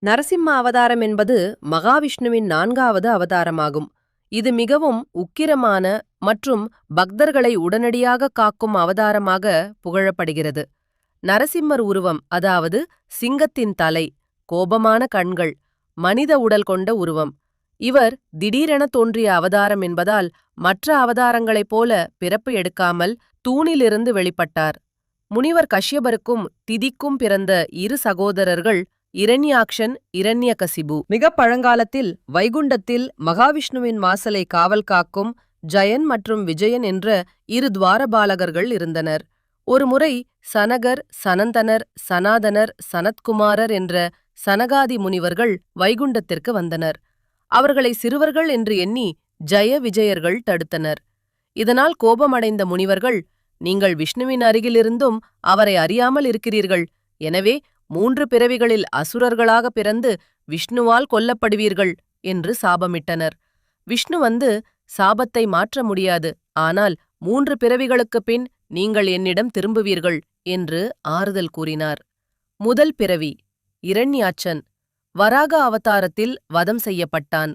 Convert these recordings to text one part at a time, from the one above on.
நரசிம்ம அவதாரம் என்பது மகாவிஷ்ணுவின் 4வது அவதாரமாகும். இது மிகவும் உக்கிரமான மற்றும் பக்தர்களை உடனடியாக காக்கும் அவதாரமாக புகழப்படுகிறது. நரசிம்மர் உருவம், அதாவது சிங்கத்தின் தலை, கோபமான கண்கள், மனித உடல் கொண்ட உருவம். இவர் திடீரென தோன்றிய அவதாரம் என்பதால் மற்ற அவதாரங்களைப் போல பிறப்பு எடுக்காமல் தூணிலிருந்து வெளிப்பட்டார். முனிவர் கஷ்யபருக்கும் திதிக்கும் பிறந்த இரு சகோதரர்கள் இரண்யாக்ஷன், இரண்யகசிபு. மிக பழங்காலத்தில் வைகுண்டத்தில் மகாவிஷ்ணுவின் வாசலை காவல் காக்கும் ஜயன் மற்றும் விஜயன் என்ற இரு துவாரபாலகர்கள் இருந்தனர். ஒருமுறை சனகர், சனந்தனர், சனாதனர், சனத்குமாரர் என்ற சனகாதி முனிவர்கள் வைகுண்டத்திற்கு வந்தனர். அவர்களை சிறுவர்கள் என்று எண்ணி ஜய விஜயர்கள் தடுத்தனர். இதனால் கோபமடைந்த முனிவர்கள், நீங்கள் விஷ்ணுவின் அருகிலிருந்தும் அவரை அறியாமல் இருக்கிறீர்கள். எனவே 3 பிறவிகளில் அசுரர்களாக பிறந்து விஷ்ணுவால் கொல்லப்படுவீர்கள் என்று சாபமிட்டனர். விஷ்ணு வந்து, சாபத்தை மாற்ற முடியாது, ஆனால் 3 பிறவிகளுக்குப் பின் நீங்கள் என்னிடம் திரும்புவீர்கள் என்று ஆறுதல் கூறினார். முதல் பிறவி இரண்யாட்சன், வராக அவதாரத்தில் வதம் செய்யப்பட்டான்.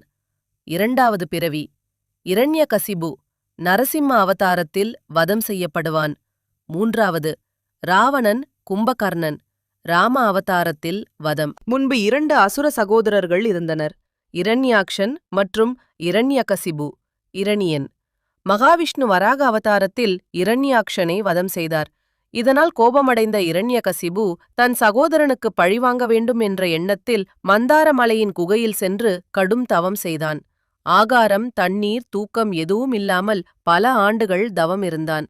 2வது பிறவி இரண்யகசிபு, நரசிம்ம அவதாரத்தில் வதம் செய்யப்படுவான். 3வது ராவணன், கும்பகர்ணன், ராம அவதாரத்தில் வதம். முன்பு 2 அசுர சகோதரர்கள் இருந்தனர், இரண்யாக்ஷன் மற்றும் இரண்யகசிபு, இரணியன். மகாவிஷ்ணு வராக அவதாரத்தில் இரண்யாக்ஷனை வதம் செய்தார். இதனால் கோபமடைந்த இரண்யகசிபு தன் சகோதரனுக்கு பழிவாங்க வேண்டும் என்ற எண்ணத்தில் மந்தார மலையின் குகையில் சென்று கடும் தவம் செய்தான். ஆகாரம், தண்ணீர், தூக்கம் எதுவும் இல்லாமல் பல ஆண்டுகள் தவம் இருந்தான்.